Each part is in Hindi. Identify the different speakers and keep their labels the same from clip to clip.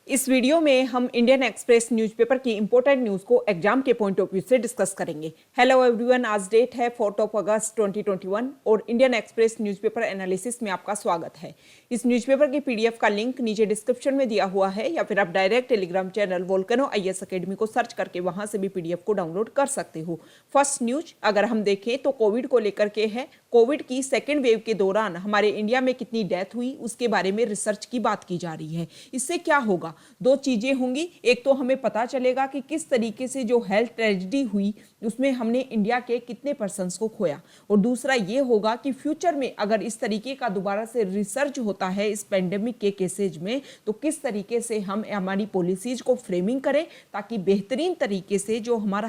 Speaker 1: इस वीडियो में हम इंडियन एक्सप्रेस न्यूज़पेपर की इंपॉर्टेंट न्यूज़ को एग्जाम के पॉइंट ऑफ व्यू से डिस्कस करेंगे। हेलो एवरीवन, आज डेट है 4 अगस्त 2021 और इंडियन एक्सप्रेस न्यूज़पेपर एनालिसिस में आपका स्वागत है। इस न्यूज़पेपर की पीडीएफ का लिंक नीचे डिस्क्रिप्शन में दिया हुआ है या फिर आप direct Telegram channel volcano IAS academy को सर्च करके वहां से भी पीडीएफ को डाउनलोड कर सकते हो। फर्स्ट न्यूज अगर हम देखें तो कोविड को लेकर के है। कोविड की सेकेंड वेव के दौरान हमारे इंडिया में कितनी डेथ हुई उसके बारे में रिसर्च की बात की जा रही है। इससे क्या होगा, दो चीजें होंगी। एक तो हमें पता चलेगा कि किस तरीके से जो हेल्थ ट्रेजेडी हुई उसमें हमने इंडिया के कितने पर्सन्स को खोया, और दूसरा ये होगा कि फ्यूचर में अगर इस तरीके का दोबारा से रिसर्च होता है इस पेंडेमिक के केसेज में तो किस तरीके से हम हमारी पॉलिसीज को फ्रेमिंग करें ताकि बेहतरीन तरीके से जो हमारा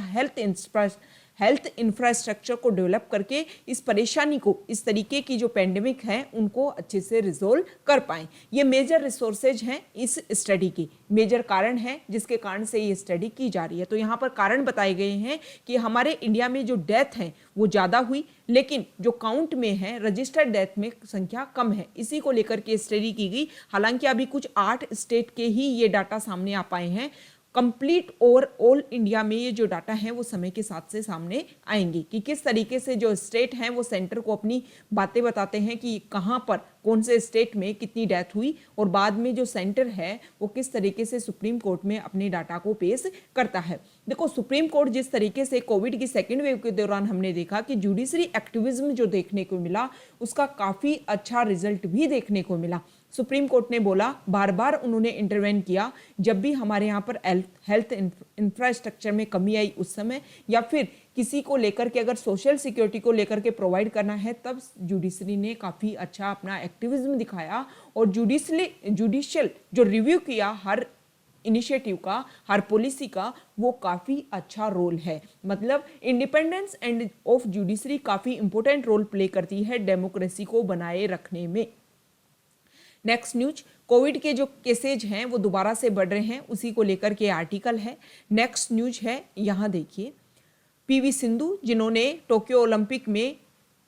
Speaker 1: हेल्थ इंफ्रास्ट्रक्चर को डेवलप करके इस परेशानी को, इस तरीके की जो पेंडेमिक है उनको अच्छे से रिजोल्व कर पाएं। ये मेजर रिसोर्सेज हैं इस स्टडी की, मेजर कारण है जिसके कारण से ये स्टडी की जा रही है। तो यहाँ पर कारण बताए गए हैं कि हमारे इंडिया में जो डेथ है वो ज़्यादा हुई, लेकिन जो काउंट में है रजिस्टर्ड डेथ में संख्या कम है। इसी को लेकर के स्टडी की गई। हालांकि अभी कुछ 8 स्टेट के ही ये डाटा सामने आ पाए हैं। कंप्लीट और ऑल इंडिया में ये जो डाटा है वो समय के साथ से सामने आएंगी कि किस तरीके से जो स्टेट हैं वो सेंटर को अपनी बातें बताते हैं कि कहाँ पर कौन से स्टेट में कितनी डेथ हुई, और बाद में जो सेंटर है वो किस तरीके से सुप्रीम कोर्ट में अपने डाटा को पेश करता है। देखो, सुप्रीम कोर्ट जिस तरीके से कोविड की सेकेंड वेव के दौरान हमने देखा कि जुडिशरी एक्टिविज्म जो देखने को मिला उसका काफ़ी अच्छा रिजल्ट भी देखने को मिला। सुप्रीम कोर्ट ने बोला, बार बार उन्होंने इंटरवेन किया जब भी हमारे यहाँ पर हेल्थ इंफ्रास्ट्रक्चर में कमी आई उस समय, या फिर किसी को लेकर के अगर सोशल सिक्योरिटी को लेकर के प्रोवाइड करना है तब जुडिशरी ने काफ़ी अच्छा अपना एक्टिविज्म दिखाया। और जुडिशियल जो रिव्यू किया हर इनिशिएटिव का, हर पॉलिसी का, वो काफ़ी अच्छा रोल है। मतलब इंडिपेंडेंस एंड ऑफ जुडिशरी काफ़ी इंपॉर्टेंट रोल प्ले करती है डेमोक्रेसी को बनाए रखने में। नेक्स्ट न्यूज, कोविड के जो केसेज हैं वो दोबारा से बढ़ रहे हैं, उसी को लेकर के आर्टिकल है। नेक्स्ट न्यूज है, यहाँ देखिए, PV सिंधु जिन्होंने टोक्यो ओलंपिक में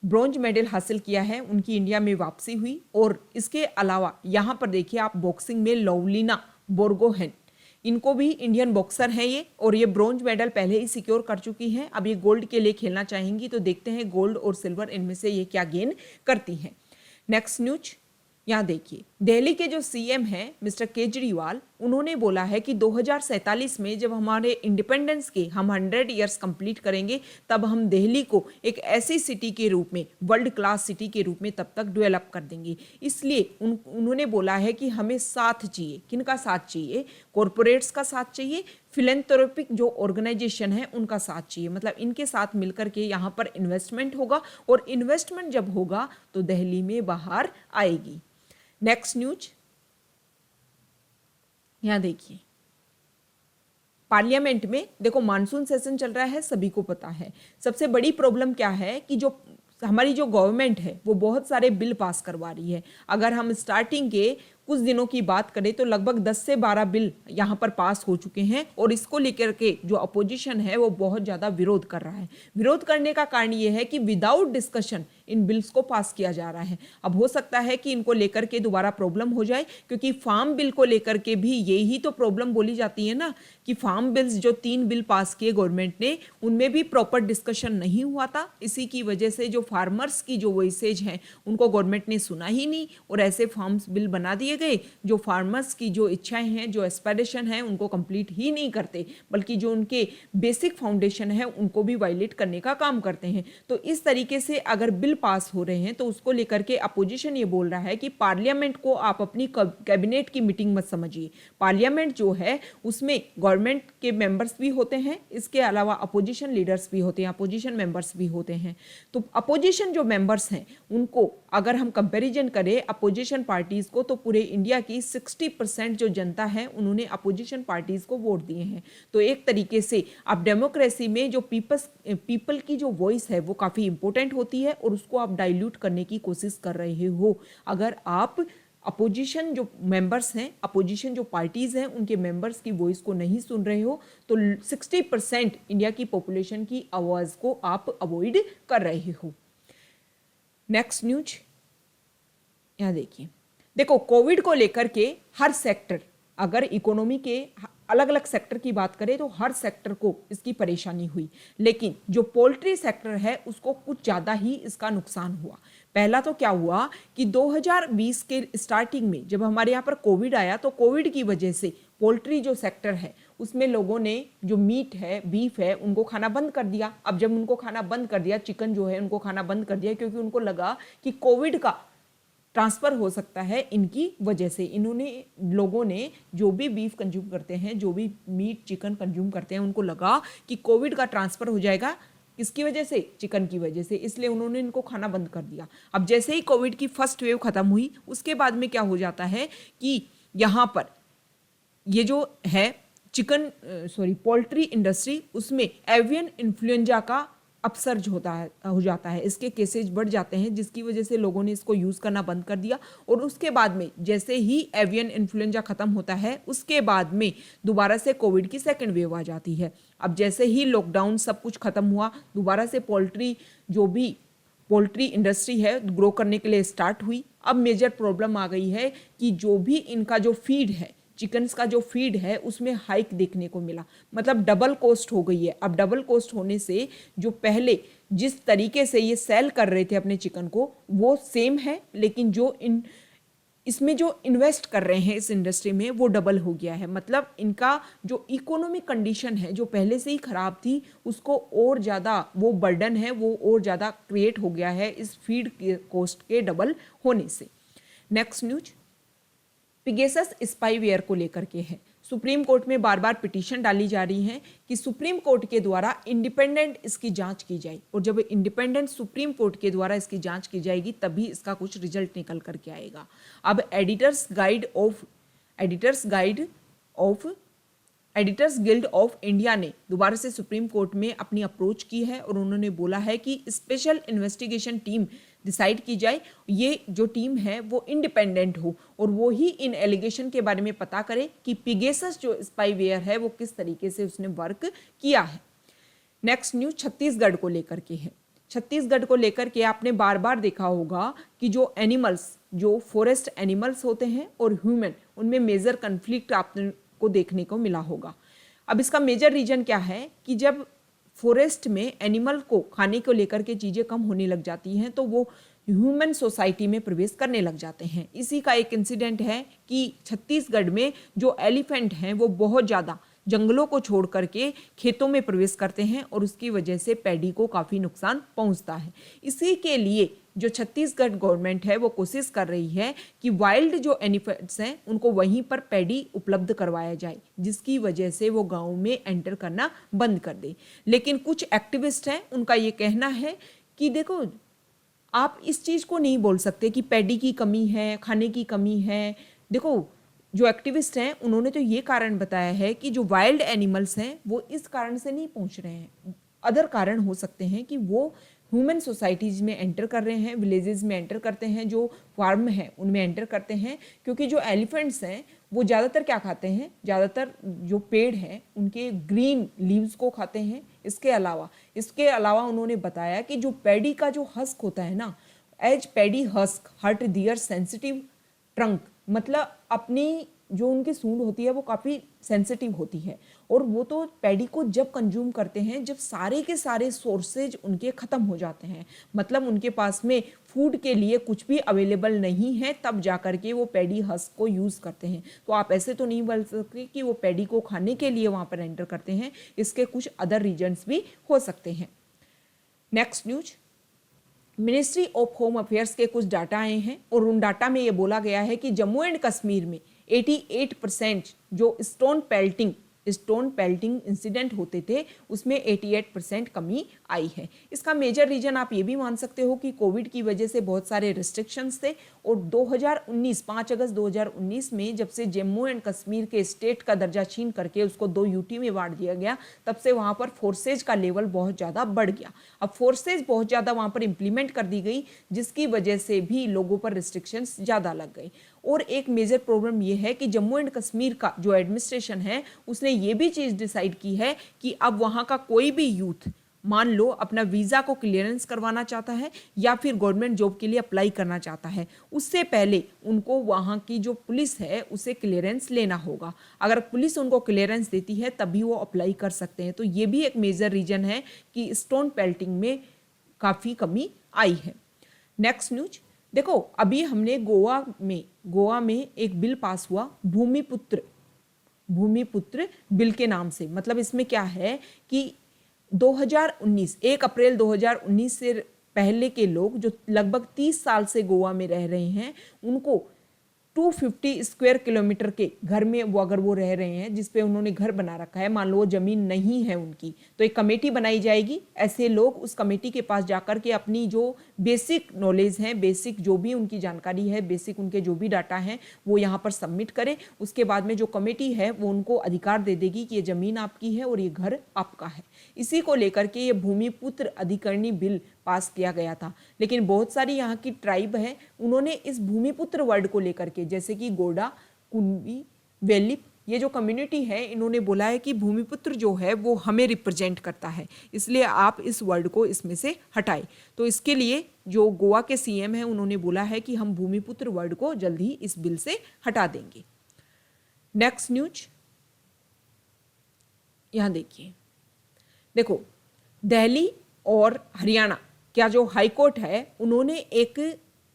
Speaker 1: ब्रॉन्ज मेडल हासिल किया है उनकी इंडिया में वापसी हुई। और इसके अलावा यहाँ पर देखिए आप बॉक्सिंग में लवलीना बोर्गोहेन, इनको भी इंडियन बॉक्सर हैं ये, और ये ब्रॉन्ज मेडल पहले ही सिक्योर कर चुकी हैं। अब ये गोल्ड के लिए खेलना चाहेंगी, तो देखते हैं गोल्ड और सिल्वर इनमें से ये क्या गेन करती हैं। नेक्स्ट न्यूज, यहाँ देखिए, दिल्ली के जो CM हैं मिस्टर केजरीवाल, उन्होंने बोला है कि 2047 में जब हमारे इंडिपेंडेंस के हम 100 ईयर्स कंप्लीट करेंगे तब हम दिल्ली को एक ऐसी सिटी के रूप में, वर्ल्ड क्लास सिटी के रूप में तब तक डेवलप कर देंगे। इसलिए उन्होंने बोला है कि हमें साथ चाहिए। किनका साथ चाहिए? कॉरपोरेट्स का साथ चाहिए, फिलेंथ्रोपिक जो ऑर्गेनाइजेशन है उनका साथ चाहिए। मतलब इनके साथ मिलकर के यहाँ पर इन्वेस्टमेंट होगा, और इन्वेस्टमेंट जब होगा तो दिल्ली में बाहर आएगी। नेक्स्ट न्यूज, यहां देखिए, पार्लियामेंट में देखो मानसून सेशन चल रहा है, सभी को पता है। सबसे बड़ी प्रॉब्लम क्या है कि जो हमारी जो गवर्नमेंट है वो बहुत सारे बिल पास करवा रही है। अगर हम स्टार्टिंग के कुछ दिनों की बात करें तो लगभग 10 से 12 बिल यहाँ पर पास हो चुके हैं, और इसको लेकर के जो अपोजिशन है वो बहुत ज़्यादा विरोध कर रहा है। विरोध करने का कारण ये है कि विदाउट डिस्कशन इन बिल्स को पास किया जा रहा है। अब हो सकता है कि इनको लेकर के दोबारा प्रॉब्लम हो जाए, क्योंकि फार्म बिल को लेकर के भी यही तो प्रॉब्लम बोली जाती है ना, कि फार्म बिल्स जो 3 बिल पास किए गवर्नमेंट ने, उनमें भी प्रॉपर डिस्कशन नहीं हुआ था। इसी की वजह से जो फार्मर्स की जो वॉइसेज हैं उनको गवर्नमेंट ने सुना ही नहीं, और ऐसे फार्म्स बिल बना दिए गए जो फार्मर्स की जो इच्छाएं हैं, जो एस्पिरेशन है, उनको कंप्लीट ही नहीं करते, बल्कि जो उनके बेसिक फाउंडेशन है उनको भी वायलेट करने का काम करते हैं। तो इस तरीके से अगर बिल पास हो रहे हैं तो उसको लेकर के अपोजिशन ये बोल रहा है कि पार्लियामेंट को आप अपनी कैबिनेट की मीटिंग मत समझिए। पार्लियामेंट जो है उसमें गवर्नमेंट के मेंबर्स भी होते हैं, इसके अलावा अपोजिशन लीडर्स भी होते हैं, अपोजिशन मेंबर्स भी होते हैं। तो अपोजिशन जो मेंबर्स हैं उनको अगर हम कंपैरिजन करें अपोजिशन पार्टीज को, तो पूरे इंडिया की 60% जो जनता है उन्होंने अपोजिशन पार्टीज को वोट दिए हैं। तो एक तरीके से अब डेमोक्रेसी में जो पीपल की जो वॉइस है वो काफ़ी इंपॉर्टेंट होती है, और उसको आप डाइल्यूट करने की कोशिश कर रहे हो। अगर आप अपोजिशन जो मेंबर्स हैं, अपोजिशन जो पार्टीज हैं, उनके मेंबर्स की वॉइस को नहीं सुन रहे हो तो 60% इंडिया की पॉपुलेशन की आवाज़ को आप अवॉइड कर रहे हो। नेक्स्ट न्यूज, यहाँ देखिए, देखो कोविड को लेकर के हर सेक्टर अगर इकोनॉमी के अलग अलग सेक्टर की बात करें तो हर सेक्टर को इसकी परेशानी हुई, लेकिन जो पोल्ट्री सेक्टर है उसको कुछ ज़्यादा ही इसका नुकसान हुआ। पहला तो क्या हुआ कि 2020 के स्टार्टिंग में जब हमारे यहाँ पर कोविड आया तो कोविड की वजह से पोल्ट्री जो सेक्टर है उसमें लोगों ने जो मीट है, बीफ है, उनको खाना बंद कर दिया। अब जब उनको खाना बंद कर दिया, चिकन जो है उनको खाना बंद कर दिया, क्योंकि उनको लगा कि कोविड का ट्रांसफ़र हो सकता है इनकी वजह से। लोगों ने जो भी बीफ कंज्यूम करते हैं, जो भी मीट चिकन कंज्यूम करते हैं, उनको लगा कि कोविड का ट्रांसफ़र हो जाएगा। किसकी वजह से? चिकन की वजह से। इसलिए उन्होंने इनको खाना बंद कर दिया। अब जैसे ही कोविड की फर्स्ट वेव ख़त्म हुई, उसके बाद में क्या हो जाता है कि यहाँ पर ये जो है पोल्ट्री इंडस्ट्री, उसमें एवियन इन्फ्लुएंजा का अपसर्ज हो जाता है। इसके केसेज बढ़ जाते हैं, जिसकी वजह से लोगों ने इसको यूज़ करना बंद कर दिया। और उसके बाद में जैसे ही एवियन इन्फ्लुएंजा ख़त्म होता है, उसके बाद में दोबारा से कोविड की सेकेंड वेव आ जाती है। अब जैसे ही लॉकडाउन सब कुछ ख़त्म हुआ, दोबारा से पोल्ट्री इंडस्ट्री है ग्रो करने के लिए स्टार्ट हुई। अब मेजर प्रॉब्लम आ गई है कि जो भी इनका जो फीड है, चिकन्स का जो फीड है, उसमें हाइक देखने को मिला। मतलब डबल कॉस्ट हो गई है। अब डबल कॉस्ट होने से जो पहले जिस तरीके से ये सेल कर रहे थे अपने चिकन को, वो सेम है, लेकिन इसमें जो इन्वेस्ट कर रहे हैं इस इंडस्ट्री में, वो डबल हो गया है। मतलब इनका जो इकोनॉमिक कंडीशन है, जो पहले से ही खराब थी, उसको और ज़्यादा वो बर्डन है, वो और ज़्यादा क्रिएट हो गया है इस फीड के कॉस्ट के डबल होने से। नेक्स्ट न्यूज पिगेसस स्पाईवेयर को लेकर के है। सुप्रीम कोर्ट में बार बार पिटीशन डाली जा रही है कि सुप्रीम कोर्ट के द्वारा इंडिपेंडेंट इसकी जांच की जाए, और जब इंडिपेंडेंट सुप्रीम कोर्ट के द्वारा इसकी जांच की जाएगी तभी इसका कुछ रिजल्ट निकल करके आएगा। अब एडिटर्स गिल्ड ऑफ इंडिया ने दोबारा से सुप्रीम कोर्ट में अपनी अप्रोच की है, और उन्होंने बोला है कि स्पेशल इन्वेस्टिगेशन टीम डिसाइड की जाए। ये जो टीम है वो इंडिपेंडेंट हो, और वो ही इन एलिगेशन के बारे में पता करे कि पिगेसस जो स्पाईवेयर है वो किस तरीके से उसने वर्क किया है। नेक्स्ट न्यूज छत्तीसगढ़ को लेकर के है। छत्तीसगढ़ को लेकर के आपने बार बार देखा होगा कि जो एनिमल्स, जो फॉरेस्ट एनिमल्स होते हैं और ह्यूमन, उनमें मेजर कन्फ्लिक्ट आपको देखने को मिला होगा। अब इसका मेजर रीजन क्या है कि जब फॉरेस्ट में एनिमल को खाने को लेकर के चीज़ें कम होने लग जाती हैं तो वो ह्यूमन सोसाइटी में प्रवेश करने लग जाते हैं। इसी का एक इंसिडेंट है कि छत्तीसगढ़ में जो एलिफेंट हैं वो बहुत ज़्यादा जंगलों को छोड़ करके खेतों में प्रवेश करते हैं, और उसकी वजह से पैडी को काफ़ी नुकसान पहुंचता है। इसी के लिए जो छत्तीसगढ़ गवर्नमेंट है वो कोशिश कर रही है कि वाइल्ड जो एलिफेंट्स हैं उनको वहीं पर पैडी उपलब्ध करवाया जाए, जिसकी वजह से वो गाँव में एंटर करना बंद कर दे। लेकिन कुछ एक्टिविस्ट हैं, उनका ये कहना है कि देखो, आप इस चीज़ को नहीं बोल सकते कि पैडी की कमी है, खाने की कमी है। देखो, जो एक्टिविस्ट हैं उन्होंने तो ये कारण बताया है कि जो वाइल्ड एनिमल्स हैं वो इस कारण से नहीं पहुंच रहे हैं। अदर कारण हो सकते हैं कि वो ह्यूमन सोसाइटीज़ में एंटर कर रहे हैं, विलेजेस में एंटर करते हैं, जो फार्म है उनमें एंटर करते हैं। क्योंकि जो एलिफेंट्स हैं वो ज़्यादातर क्या खाते हैं, ज़्यादातर जो पेड़ हैं उनके ग्रीन लीव्स को खाते हैं। इसके अलावा उन्होंने बताया कि जो पैडी का जो हस्क होता है ना, एज पैडी हस्क हर्ट दियर सेंसिटिव ट्रंक, मतलब अपनी जो उनकी सूंड होती है वो काफ़ी सेंसिटिव होती है, और वो तो पैडी को जब कंज्यूम करते हैं जब सारे के सारे सोर्सेज उनके ख़त्म हो जाते हैं, मतलब उनके पास में फूड के लिए कुछ भी अवेलेबल नहीं है, तब जा कर के वो पैडी हस्क को यूज़ करते हैं। तो आप ऐसे तो नहीं बोल सकते कि वो पैडी को खाने के लिए वहाँ पर एंटर करते हैं। इसके कुछ अदर रीजन्स भी हो सकते हैं। Next news, ministry of home affairs के कुछ डाटा आए हैं, और उन डाटा में ये बोला गया है कि जम्मू एंड कश्मीर में 88% जो स्टोन पेल्टिंग इंसिडेंट होते थे उसमें 88% कमी आई है। इसका मेजर रीजन आप ये भी मान सकते हो कि कोविड की वजह से बहुत सारे रिस्ट्रिक्शंस थे, और 5 अगस्त 2019 में जब से जम्मू एंड कश्मीर के स्टेट का दर्जा छीन करके उसको 2 यूटी में बांट दिया गया, तब से वहाँ पर फोर्सेज का लेवल बहुत ज़्यादा बढ़ गया। अब फोर्सेज बहुत ज़्यादा वहाँ पर इम्प्लीमेंट कर दी गई, जिसकी वजह से भी लोगों पर रिस्ट्रिक्शंस ज़्यादा लग गई। और एक मेजर प्रॉब्लम ये है कि जम्मू एंड कश्मीर का जो एडमिनिस्ट्रेशन है उसने ये भी चीज़ डिसाइड की है कि अब वहाँ का कोई भी यूथ मान लो अपना वीज़ा को क्लियरेंस करवाना चाहता है या फिर गवर्नमेंट जॉब के लिए अप्लाई करना चाहता है, उससे पहले उनको वहाँ की जो पुलिस है उसे क्लियरेंस लेना होगा। अगर पुलिस उनको क्लियरेंस देती है तभी वो अप्लाई कर सकते हैं। तो ये भी एक मेजर रीजन है कि स्टोन पेल्टिंग में काफ़ी कमी आई है। नेक्स्ट न्यूज देखो, अभी हमने गोवा में एक बिल पास हुआ भूमिपुत्र बिल के नाम से। मतलब इसमें क्या है कि 2019 1 अप्रैल 2019 से पहले के लोग जो लगभग 30 साल से गोवा में रह रहे हैं उनको 250 स्क्वायर किलोमीटर के घर में वो अगर वो रह रहे हैं जिस पे उन्होंने घर बना रखा है, मान लो वो जमीन नहीं है उनकी, तो एक कमेटी बनाई जाएगी। ऐसे लोग उस कमेटी के पास जाकर के अपनी जो बेसिक नॉलेज है, बेसिक जो भी उनकी जानकारी है, बेसिक उनके जो भी डाटा हैं वो यहाँ पर सबमिट करें। उसके बाद में जो कमेटी है वो उनको अधिकार दे देगी कि ये जमीन आपकी है और ये घर आपका है। इसी को लेकर के ये भूमिपुत्र अधिकरणी बिल पास किया गया था। लेकिन बहुत सारी यहाँ की ट्राइब है, उन्होंने इस भूमिपुत्र वर्ड को लेकर के, जैसे कि गोडा, कुनबी, वेलिप, ये जो कम्युनिटी है, इन्होंने बोला है कि भूमिपुत्र जो है वो हमें रिप्रेजेंट करता है, इसलिए आप इस वर्ड को इसमें से हटाएं। तो इसके लिए जो गोवा के सीएम है उन्होंने बोला है कि हम भूमिपुत्र वर्ड को जल्द ही इस बिल से हटा देंगे। नेक्स्ट न्यूज यहाँ देखो, दिल्ली और हरियाणा क्या जो हाई कोर्ट है उन्होंने एक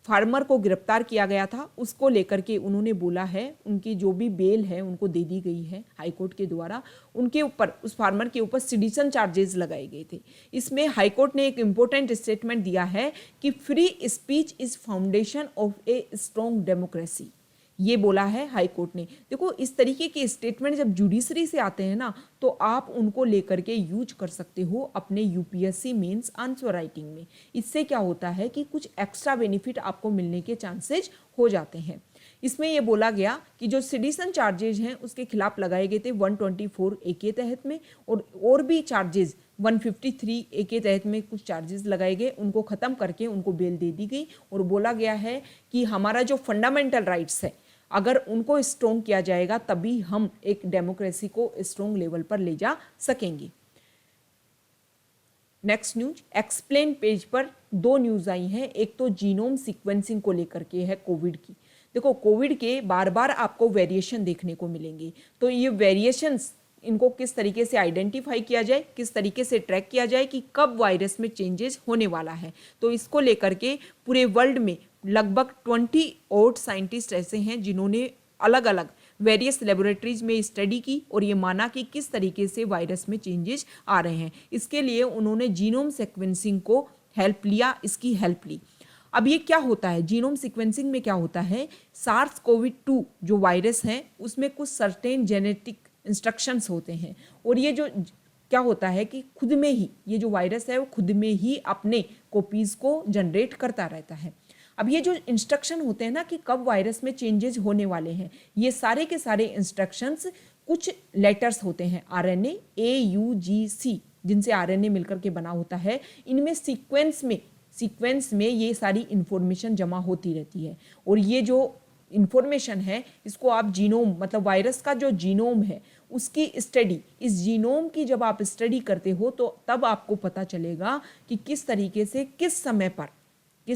Speaker 1: फार्मर को गिरफ्तार किया गया था, उसको लेकर के उन्होंने बोला है उनकी जो भी बेल है उनको दे दी गई है हाई कोर्ट के द्वारा। उनके ऊपर, उस फार्मर के ऊपर सेडिशन चार्जेस लगाए गए थे। इसमें हाई कोर्ट ने एक इम्पोर्टेंट स्टेटमेंट दिया है कि free speech is foundation of a strong democracy, ये बोला है हाई कोर्ट ने। देखो, इस तरीके के स्टेटमेंट जब जुडिशरी से आते हैं ना तो आप उनको लेकर के यूज कर सकते हो अपने यूपीएससी मेंस आंसर राइटिंग में। इससे क्या होता है कि कुछ एक्स्ट्रा बेनिफिट आपको मिलने के चांसेस हो जाते हैं। इसमें यह बोला गया कि जो सेडिशन चार्जेज हैं उसके खिलाफ लगाए गए थे 124 ए के तहत में, और भी चार्जेस 153 ए के तहत में कुछ चार्जेस लगाए गए, उनको ख़त्म करके उनको बेल दे दी गई और बोला गया है कि हमारा जो फंडामेंटल राइट्स है अगर उनको स्ट्रॉन्ग किया जाएगा तभी हम एक डेमोक्रेसी को स्ट्रॉन्ग लेवल पर ले जा सकेंगे। नेक्स्ट न्यूज, एक्सप्लेन पेज पर 2 न्यूज आई हैं। एक तो जीनोम सीक्वेंसिंग को लेकर के है कोविड की। देखो, कोविड के बार बार आपको वेरिएशन देखने को मिलेंगे, तो ये वेरिएशंस इनको किस तरीके से आइडेंटिफाई किया जाए, किस तरीके से ट्रैक किया जाए कि कब वायरस में चेंजेस होने वाला है, तो इसको लेकर के पूरे वर्ल्ड में लगभग 20 और साइंटिस्ट ऐसे हैं जिन्होंने अलग अलग वेरियस लेबोरेटरीज में स्टडी की और ये माना कि किस तरीके से वायरस में चेंजेस आ रहे हैं। इसके लिए उन्होंने जीनोम सीक्वेंसिंग को हेल्प लिया, इसकी हेल्प ली। अब ये क्या होता है, जीनोम सीक्वेंसिंग में क्या होता है, SARS-CoV-2 जो वायरस है उसमें कुछ सर्टेन जेनेटिक इंस्ट्रक्शंस होते हैं, और ये जो क्या होता है कि खुद में ही ये जो वायरस है वो खुद में ही अपने कॉपीज को जनरेट करता रहता है। अब ये जो इंस्ट्रक्शन होते हैं ना कि कब वायरस में चेंजेस होने वाले हैं, ये सारे के सारे इंस्ट्रक्शंस कुछ लेटर्स होते हैं, RNA AUGC, जिनसे RNA मिलकर के बना होता है। इनमें सीक्वेंस में ये सारी इंफॉर्मेशन जमा होती रहती है, और ये जो इंफॉर्मेशन है इसको आप जीनोम, मतलब वायरस का जो जीनोम है उसकी स्टडी, इस जीनोम की जब आप स्टडी करते हो तो तब आपको पता चलेगा कि किस तरीके से किस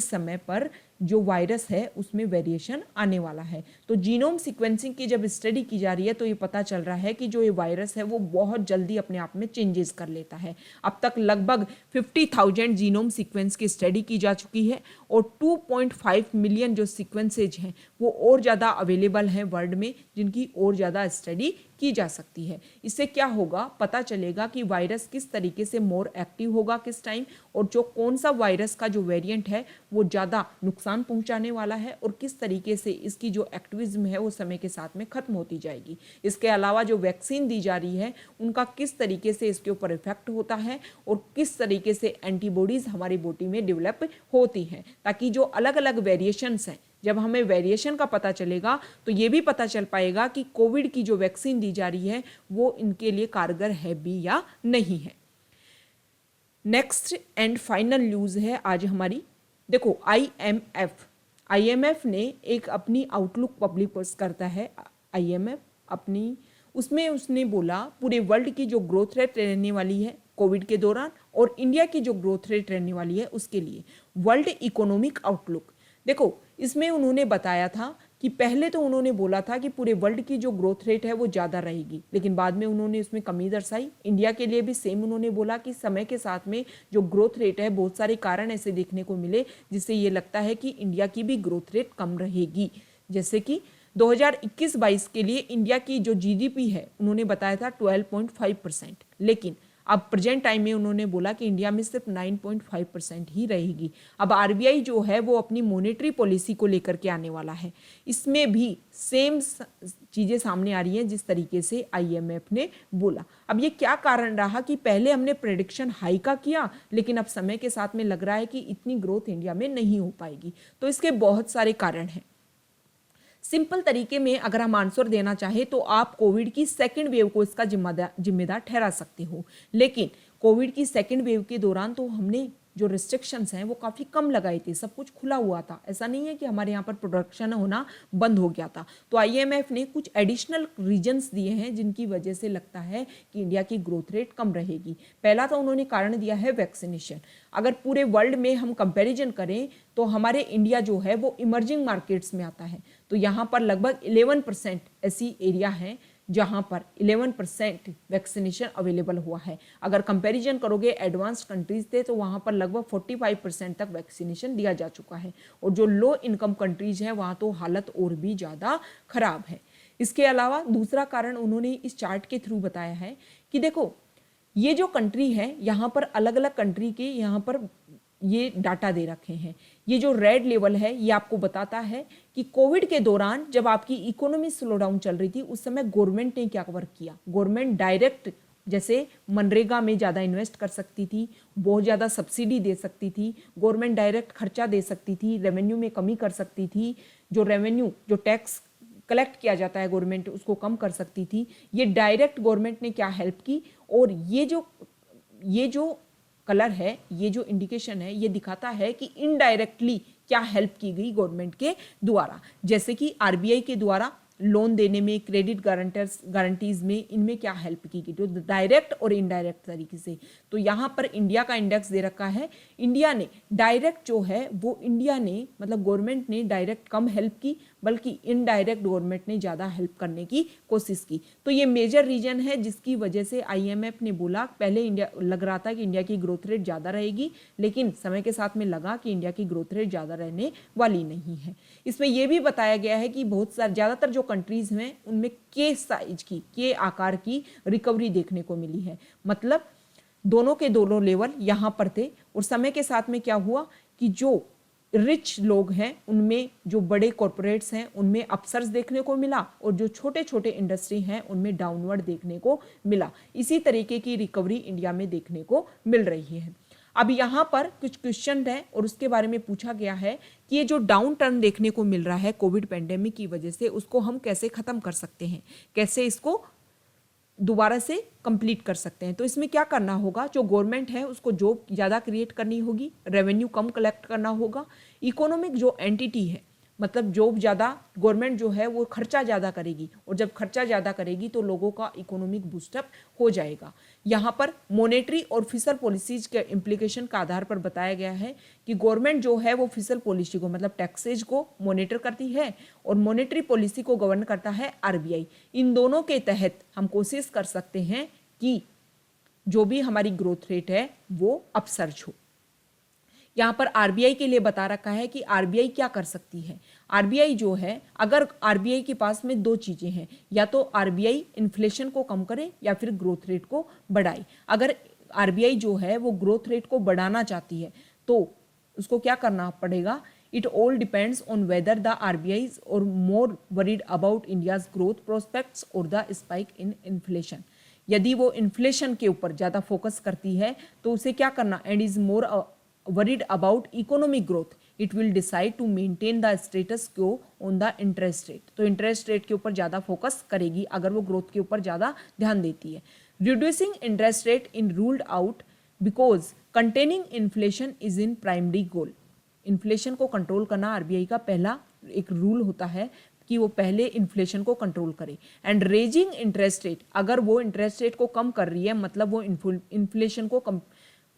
Speaker 1: समय पर जो वायरस है उसमें वेरिएशन आने वाला है। तो जीनोम सीक्वेंसिंग की जब स्टडी की जा रही है तो ये पता चल रहा है कि जो ये वायरस है वो बहुत जल्दी अपने आप में चेंजेस कर लेता है। अब तक लगभग 50,000 जीनोम सीक्वेंस की स्टडी की जा चुकी है, और 2.5 मिलियन जो सीक्वेंसेज हैं वो और ज़्यादा अवेलेबल हैं वर्ल्ड में, जिनकी और ज़्यादा स्टडी की जा सकती है। इससे क्या होगा, पता चलेगा कि वायरस किस तरीके से मोर एक्टिव होगा किस टाइम, और जो कौन सा वायरस का जो वेरिएंट है वो ज़्यादा नुकसान पहुंचाने वाला है, और किस तरीके से इसकी जो एक्टिविज्म है वो समय के साथ में खत्म होती जाएगी। इसके अलावा जो वैक्सीन दी जा रही है उनका किस तरीके से इसके ऊपर इफेक्ट होता है, और किस तरीके से एंटीबॉडीज हमारी बॉडी में डेवलप होती हैं, ताकि जो अलग अलग वेरिएशंस हैं, जब हमें वेरिएशन का पता चलेगा तो ये भी पता चल पाएगा कि कोविड की जो वैक्सीन दी जा रही है वो इनके लिए कारगर है भी या नहीं है। नेक्स्ट एंड फाइनल न्यूज है आज हमारी। देखो, IMF ने एक अपनी आउटलुक पब्लिश करता है। IMF अपनी उसमें उसने बोला पूरे वर्ल्ड की जो ग्रोथ रेट रहने वाली है कोविड के दौरान और इंडिया की जो ग्रोथ रेट रहने वाली है उसके लिए। वर्ल्ड इकोनॉमिक आउटलुक, देखो इसमें उन्होंने बताया था कि पहले तो उन्होंने बोला था कि पूरे वर्ल्ड की जो ग्रोथ रेट है वो ज़्यादा रहेगी, लेकिन बाद में उन्होंने उसमें कमी दर्शाई। इंडिया के लिए भी सेम उन्होंने बोला कि समय के साथ में जो ग्रोथ रेट है, बहुत सारे कारण ऐसे देखने को मिले जिससे ये लगता है कि इंडिया की भी ग्रोथ रेट कम रहेगी। जैसे कि 2021-22 के लिए इंडिया की जो जीडीपी है उन्होंने बताया था 12.5%, लेकिन अब प्रेजेंट टाइम में उन्होंने बोला कि इंडिया में सिर्फ 9.5% ही रहेगी। अब आरबीआई जो है वो अपनी मॉनेटरी पॉलिसी को लेकर के आने वाला है, इसमें भी सेम चीज़ें सामने आ रही हैं जिस तरीके से आईएमएफ ने बोला। अब ये क्या कारण रहा कि पहले हमने प्रेडिक्शन हाई का किया, लेकिन अब समय के साथ में लग रहा है कि इतनी ग्रोथ इंडिया में नहीं हो पाएगी। तो इसके बहुत सारे कारण हैं। सिंपल तरीके में अगर हम आंसर देना चाहे तो आप कोविड की सेकंड वेव को इसका जिम्मेदार ठहरा सकते हो, लेकिन कोविड की सेकंड वेव के दौरान तो हमने जो रिस्ट्रिक्शंस हैं वो काफ़ी कम लगाई थी, सब कुछ खुला हुआ था। ऐसा नहीं है कि हमारे यहाँ पर प्रोडक्शन होना बंद हो गया था। तो आईएमएफ ने कुछ एडिशनल रीजन्स दिए हैं जिनकी वजह से लगता है कि इंडिया की ग्रोथ रेट कम रहेगी। पहला तो उन्होंने कारण दिया है वैक्सीनेशन। अगर पूरे वर्ल्ड में हम कंपैरिजन करें तो हमारे इंडिया जो है वो इमर्जिंग मार्केट्स में आता है, तो यहाँ पर लगभग 11% ऐसी एरिया है जहाँ पर 11% वैक्सीनेशन अवेलेबल हुआ है। अगर कंपैरिजन करोगे एडवांस्ड कंट्रीज थे तो वहाँ पर लगभग 45% तक वैक्सीनेशन दिया जा चुका है, और जो लो इनकम कंट्रीज हैं वहाँ तो हालत और भी ज़्यादा खराब है। इसके अलावा दूसरा कारण उन्होंने इस चार्ट के थ्रू बताया है कि देखो ये जो कंट्री है यहाँ पर अलग अलग कंट्री के यहाँ पर ये डाटा दे रखे हैं। ये जो रेड लेवल है ये आपको बताता है कि कोविड के दौरान जब आपकी इकोनॉमी स्लो डाउन चल रही थी उस समय गवर्नमेंट ने क्या वर्क किया। गवर्नमेंट डायरेक्ट जैसे मनरेगा में ज़्यादा इन्वेस्ट कर सकती थी, बहुत ज़्यादा सब्सिडी दे सकती थी, गवर्नमेंट डायरेक्ट खर्चा दे सकती थी, रेवेन्यू में कमी कर सकती थी, जो रेवेन्यू जो टैक्स कलेक्ट किया जाता है गवर्नमेंट उसको कम कर सकती थी। ये डायरेक्ट गवर्नमेंट ने क्या हेल्प की, और ये जो कलर है, ये जो इंडिकेशन है, ये दिखाता है कि इनडायरेक्टली क्या हेल्प की गई गवर्नमेंट के द्वारा। जैसे कि आरबीआई के द्वारा लोन देने में, क्रेडिट गारंटीज में, इनमें क्या हेल्प की गई, जो डायरेक्ट और इनडायरेक्ट तरीके से। तो यहाँ पर इंडिया का इंडेक्स दे रखा है। इंडिया ने डायरेक्ट जो है वो इंडिया ने मतलब गवर्नमेंट ने डायरेक्ट कम हेल्प की, बल्कि इनडायरेक्ट गवर्नमेंट ने ज़्यादा हेल्प करने की कोशिश की। तो ये मेजर रीजन है जिसकी वजह से आईएमएफ ने बोला, पहले इंडिया लग रहा था कि इंडिया की ग्रोथ रेट ज़्यादा रहेगी, लेकिन समय के साथ में लगा कि इंडिया की ग्रोथ रेट ज़्यादा रहने वाली नहीं है। इसमें यह भी बताया गया है कि बहुत सारे ज़्यादातर जो कंट्रीज़ हैं उनमें के आकार की रिकवरी देखने को मिली है। मतलब दोनों के दोनों लेवल यहाँ पर थे, और समय के साथ में क्या हुआ कि जो रिच लोग हैं उनमें, जो बड़े कॉरपोरेट्स हैं उनमें अपसर्स देखने को मिला, और जो छोटे छोटे इंडस्ट्री हैं उनमें डाउनवर्ड देखने को मिला। इसी तरीके की रिकवरी इंडिया में देखने को मिल रही है। अब यहाँ पर कुछ क्वेश्चन है और उसके बारे में पूछा गया है कि ये जो डाउन टर्न देखने को मिल रहा है कोविड पेंडेमिक की वजह से, उसको हम कैसे खत्म कर सकते हैं, कैसे इसको दोबारा से कंप्लीट कर सकते हैं। तो इसमें क्या करना होगा, जो गवर्नमेंट है उसको जॉब ज़्यादा क्रिएट करनी होगी, रेवेन्यू कम कलेक्ट करना होगा। इकोनॉमिक जो एंटिटी है, मतलब जॉब ज़्यादा, गवर्नमेंट जो है वो खर्चा ज़्यादा करेगी, और जब खर्चा ज़्यादा करेगी तो लोगों का इकोनॉमिक बूस्टअप हो जाएगा। यहाँ पर मॉनेटरी और फिशर पॉलिसीज के इम्प्लीकेशन का आधार पर बताया गया है कि गवर्नमेंट जो है वो फिशर पॉलिसी को मतलब टैक्सेज को मॉनिटर करती है, और मॉनेटरी पॉलिसी को गवर्न करता है आरबीआई। इन दोनों के तहत हम कोशिश कर सकते हैं कि जो भी हमारी ग्रोथ रेट है वो अपसर्ज हो। यहाँ पर आरबीआई के लिए बता रखा है कि आरबीआई क्या कर सकती है। आरबीआई जो है, अगर आरबीआई के पास में दो चीज़ें हैं, या तो आरबीआई इन्फ्लेशन को कम करे या फिर ग्रोथ रेट को बढ़ाए। अगर आरबीआई जो है वो ग्रोथ रेट को बढ़ाना चाहती है तो उसको क्या करना पड़ेगा, it all depends on whether the RBI और more worried about India's growth prospects और द स्पाइक इन इन्फ्लेशन। यदि वो इन्फ्लेशन के ऊपर ज़्यादा फोकस करती है तो उसे क्या करना, and is more worried about economic growth, it will decide to maintain the status quo on the interest rate। तो इंटरेस्ट रेट के ऊपर ज़्यादा फोकस करेगी अगर वो ग्रोथ के ऊपर ज़्यादा ध्यान देती है। Reducing interest rate in ruled out because containing inflation is in primary goal. Inflation को कंट्रोल करना आरबीआई का पहला एक रूल होता है, कि वो पहले इन्फ्लेशन को कंट्रोल करे। एंड रेजिंग इंटरेस्ट रेट, अगर वो इंटरेस्ट रेट को कम कर रही है मतलब वो इन्फ्लेशन को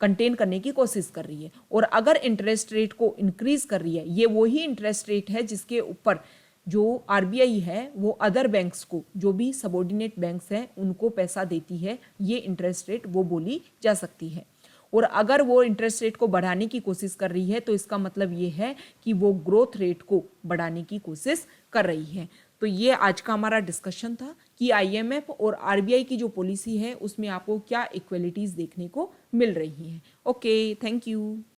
Speaker 1: कंटेन करने की कोशिश कर रही है। और अगर इंटरेस्ट रेट को इंक्रीज कर रही है, ये वही इंटरेस्ट रेट है जिसके ऊपर जो आरबीआई है वो अदर बैंक्स को, जो भी सबऑर्डिनेट बैंक्स हैं उनको पैसा देती है, ये इंटरेस्ट रेट वो बोली जा सकती है। और अगर वो इंटरेस्ट रेट को बढ़ाने की कोशिश कर रही है तो इसका मतलब ये है कि वो ग्रोथ रेट को बढ़ाने की कोशिश कर रही है। तो ये आज का हमारा डिस्कशन था कि आईएमएफ और आरबीआई की जो पॉलिसी है उसमें आपको क्या इक्वलिटीज देखने को मिल रही हैं। Okay, thank you.